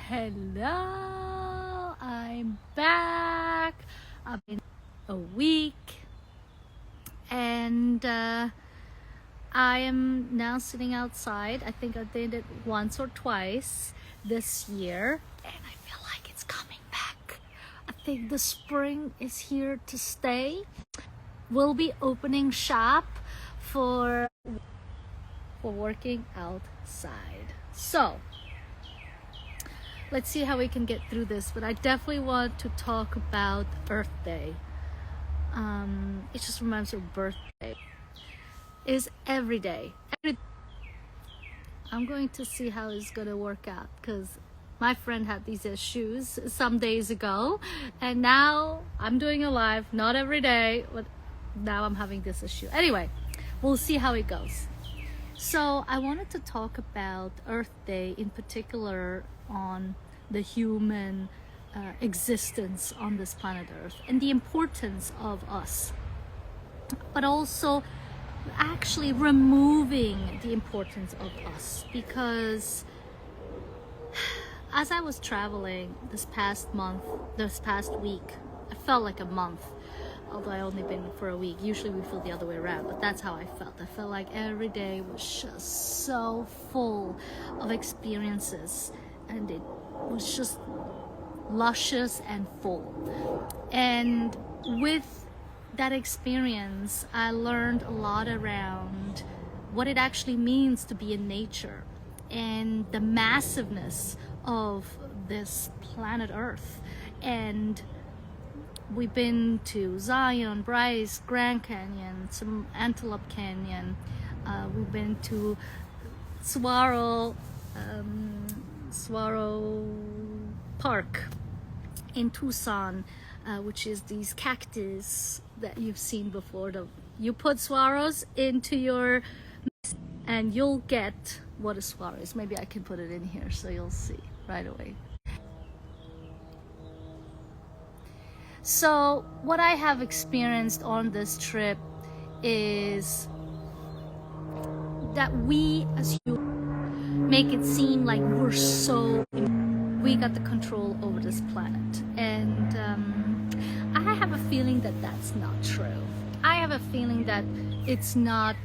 Hello, I'm back. I've been a week and I am now sitting outside. I think I did it once or twice this year and I feel like it's coming back. I think the spring is here to stay. We'll be opening shop for working outside. So let's see how we can get through this, but I definitely want to talk about Earth Day. It just reminds me of birthday. Is every day. I'm going to see how it's gonna work out because my friend had these issues some days ago and now I'm doing a live, not every day, but now I'm having this issue. Anyway, we'll see how it goes. So I wanted to talk about Earth Day in particular on the human existence on this planet Earth and the importance of us, but also actually removing the importance of us, because as I was traveling this past week, I felt like a month, although I only been for a week. Usually we feel the other way around, but that's how I felt. I felt like every day was just so full of experiences and it was just luscious and full. And with that experience, I learned a lot around what it actually means to be in nature and the massiveness of this planet Earth. And we've been to Zion, Bryce, Grand Canyon, some Antelope Canyon. We've been to Saguaro Park in Tucson, which is these cactus that you've seen before. You put saguaros into your and you'll get what a saguaro is. Maybe I can put it in here so you'll see right away. So what I have experienced on this trip is that we as humans make it seem like we got the control over this planet, and I have a feeling that that's not true. I have a feeling that it's not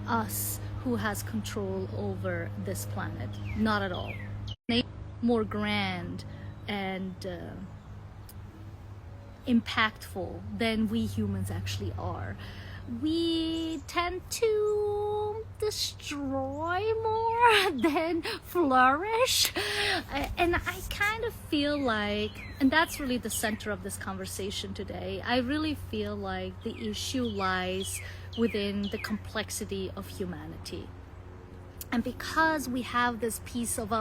us who has control over this planet, not at all. More grand and impactful than we humans actually are. We tend to destroy more than flourish, and I kind of feel like, and that's really the center of this conversation today, I really feel like the issue lies within the complexity of humanity. And because we have this piece of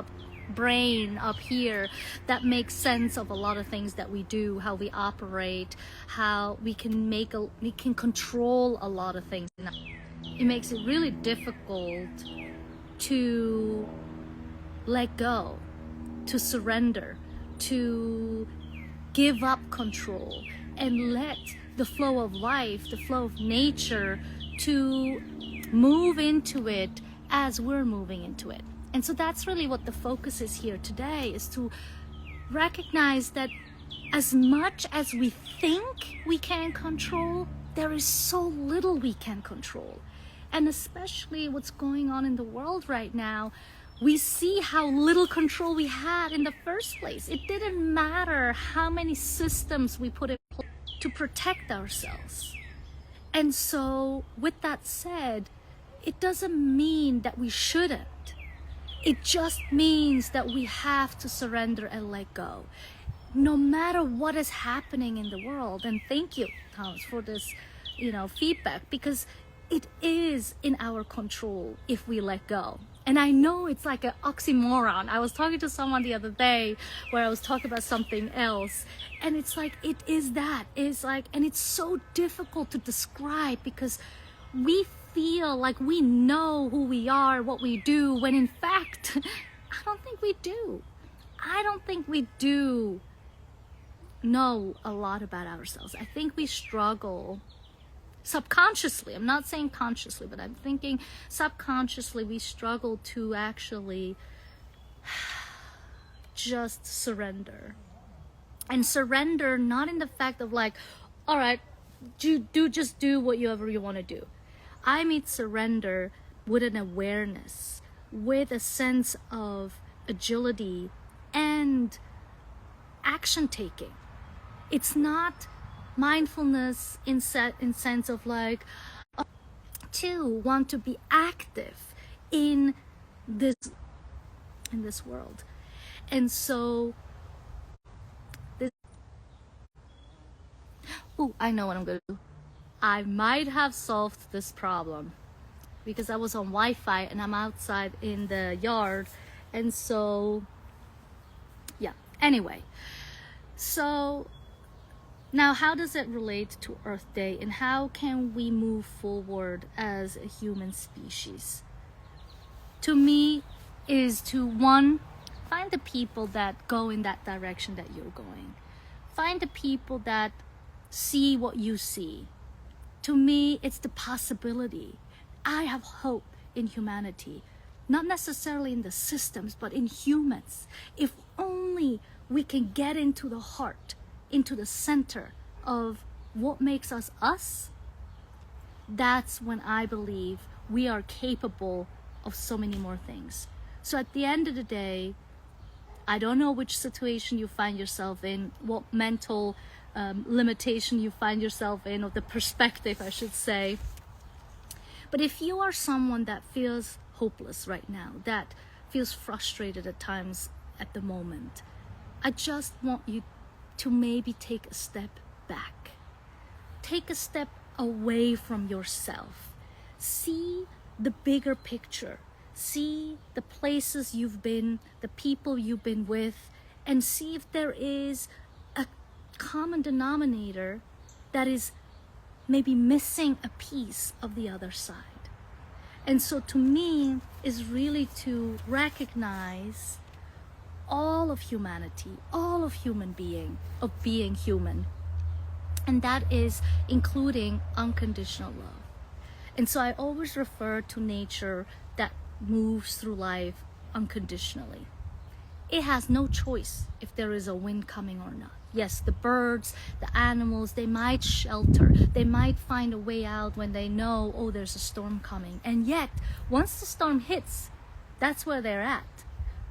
brain up here that makes sense of a lot of things that we do, how we operate, how we can control a lot of things, it makes it really difficult to let go, to surrender, to give up control and let the flow of life, the flow of nature, to move into it as we're moving into it. And so that's really what the focus is here today, is to recognize that as much as we think we can control, there is so little we can control. And especially what's going on in the world right now, we see how little control we had in the first place. It didn't matter how many systems we put in place to protect ourselves. And so with that said, it doesn't mean that we shouldn't. It just means that we have to surrender and let go, no matter what is happening in the world. And thank you, Thomas, for this, feedback, because it is in our control if we let go. And I know it's like an oxymoron. I was talking to someone the other day where I was talking about something else, and it's like, it is that. It's like, and it's so difficult to describe because we feel like we know who we are, what we do, when in fact, I don't think we do. I don't think we do know a lot about ourselves. I think we struggle subconsciously. I'm not saying consciously, but I'm thinking subconsciously we struggle to actually just surrender. And surrender not in the fact of like, all right, just do whatever you want to do. I mean surrender with an awareness, with a sense of agility and action taking. It's not mindfulness in sense of like to want to be active in this world. And so I know what I'm gonna do. I might have solved this problem because I was on Wi-Fi and I'm outside in the yard, and so yeah, anyway, so now how does it relate to Earth Day, and how can we move forward as a human species? To me, is to one, find the people that go in that direction that you're going. Find the people that see what you see. To me, it's the possibility. I have hope in humanity, not necessarily in the systems, but in humans. If only we can get into the heart, into the center of what makes us us, that's when I believe we are capable of so many more things. So at the end of the day, I don't know which situation you find yourself in, what mental limitation you find yourself in, or the perspective, I should say. But if you are someone that feels hopeless right now, that feels frustrated at times at the moment, I just want you to maybe take a step back. Take a step away from yourself. See the bigger picture. See the places you've been, the people you've been with, and see if there is a common denominator that is maybe missing a piece of the other side. And so to me is really to recognize all of humanity, all of being human. And that is including unconditional love. And so I always refer to nature that moves through life unconditionally. It has no choice if there is a wind coming or not. Yes, the birds, the animals, they might shelter. They might find a way out when they know, oh, there's a storm coming. And yet, once the storm hits, that's where they're at.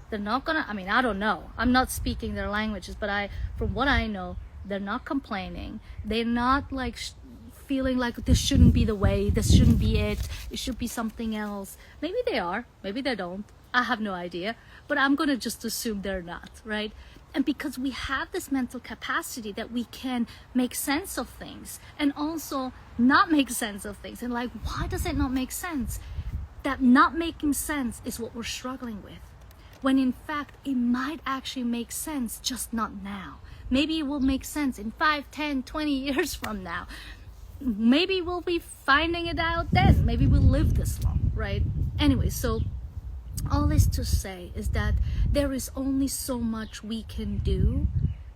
They're not gonna, I don't know. I'm not speaking their languages, but from what I know, they're not complaining. They're not like feeling like this shouldn't be the way, this shouldn't be it should be something else. Maybe they are, maybe they don't. I have no idea, but I'm gonna just assume they're not, right? And because we have this mental capacity that we can make sense of things and also not make sense of things. And like, why does it not make sense? That not making sense is what we're struggling with. When in fact, it might actually make sense, just not now. Maybe it will make sense in 5, 10, 20 years from now. Maybe we'll be finding it out then. Maybe we'll live this long, right? Anyway, so all this to say is that there is only so much we can do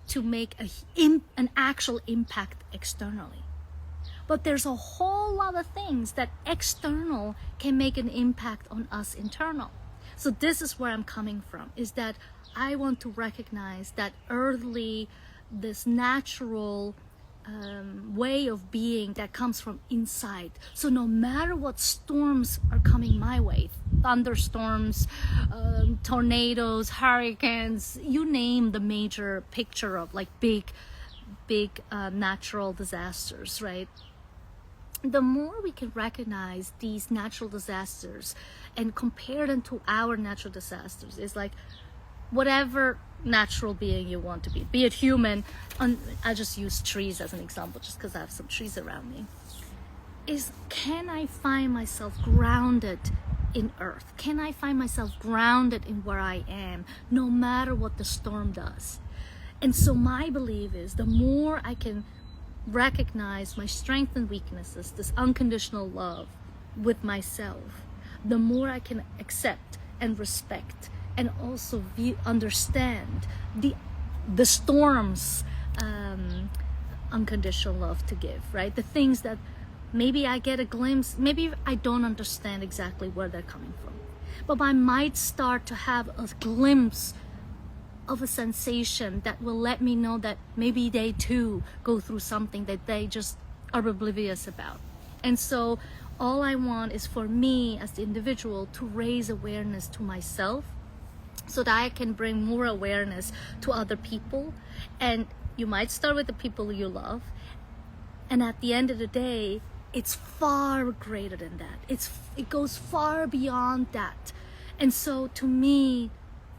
to make an actual impact externally. But there's a whole lot of things that external can make an impact on us internal. So this is where I'm coming from, is that I want to recognize that earthly, this natural way of being that comes from inside. So no matter what storms are coming my way, thunderstorms, tornadoes, hurricanes, you name the major picture of like big natural disasters, right? The more we can recognize these natural disasters and compare them to our natural disasters, is like whatever natural being you want to be it human, I just use trees as an example just because I have some trees around me, is can I find myself grounded in earth? Can I find myself grounded in where I am no matter what the storm does? And so my belief is the more I can recognize my strengths and weaknesses, this unconditional love with myself, the more I can accept and respect and also understand the storms unconditional love to give, right? The things that maybe I get a glimpse, maybe I don't understand exactly where they're coming from, but I might start to have a glimpse of a sensation that will let me know that maybe they too go through something that they just are oblivious about. And so all I want is for me as the individual to raise awareness to myself so that I can bring more awareness to other people. And you might start with the people you love, and at the end of the day, it's far greater than that. It goes far beyond that. And so to me,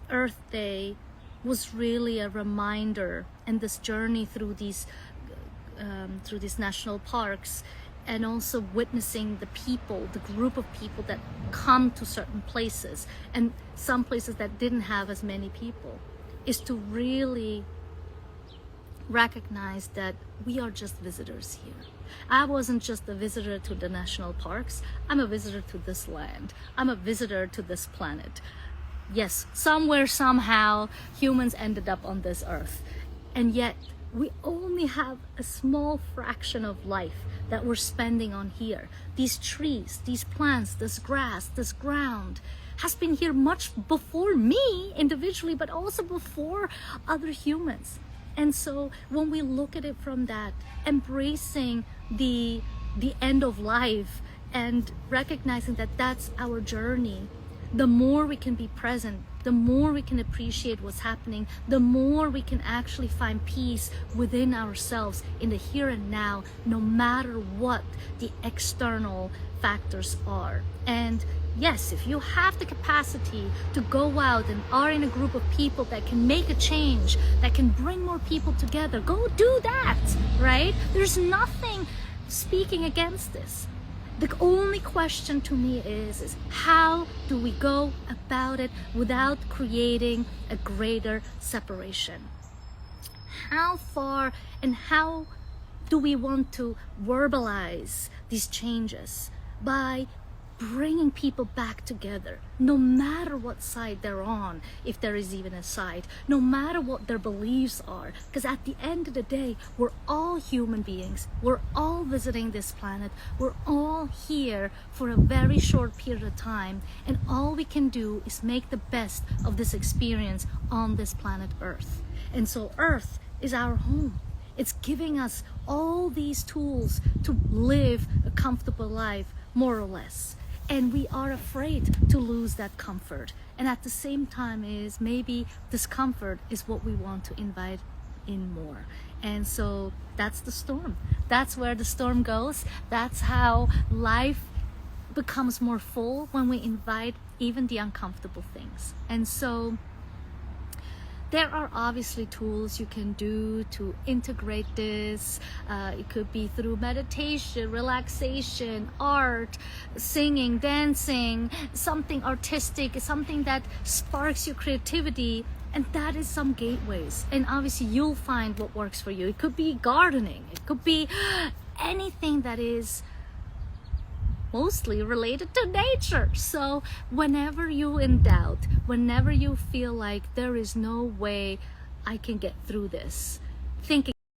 Earth Day was really a reminder, and this journey through these national parks, and also witnessing the people, the group of people that come to certain places, and some places that didn't have as many people, is to really recognize that we are just visitors here. I wasn't just a visitor to the national parks. I'm a visitor to this land. I'm a visitor to this planet. Yes, somewhere, somehow, humans ended up on this earth. And yet, we only have a small fraction of life that we're spending on here. These trees, these plants, this grass, this ground has been here much before me individually, but also before other humans. And so when we look at it from that, embracing the end of life and recognizing that that's our journey, the more we can be present, the more we can appreciate what's happening, the more we can actually find peace within ourselves in the here and now, no matter what the external factors are. And yes, if you have the capacity to go out and are in a group of people that can make a change, that can bring more people together, go do that, right? There's nothing speaking against this. The only question to me is how do we go about it without creating a greater separation? How far and how do we want to verbalize these changes? By bringing people back together, no matter what side they're on, if there is even a side, no matter what their beliefs are, because at the end of the day, we're all human beings, we're all visiting this planet, we're all here for a very short period of time, and all we can do is make the best of this experience on this planet Earth. And so Earth is our home. It's giving us all these tools to live a comfortable life, more or less. And we are afraid to lose that comfort. And at the same time is maybe discomfort is what we want to invite in more. And so that's the storm. That's where the storm goes. That's how life becomes more full, when we invite even the uncomfortable things. And so there are obviously tools you can do to integrate this. It could be through meditation, relaxation, art, singing, dancing, something artistic, something that sparks your creativity. And that is some gateways. And obviously you'll find what works for you. It could be gardening. It could be anything that is mostly related to nature. So whenever you're in doubt, whenever you feel like there is no way I can get through this, think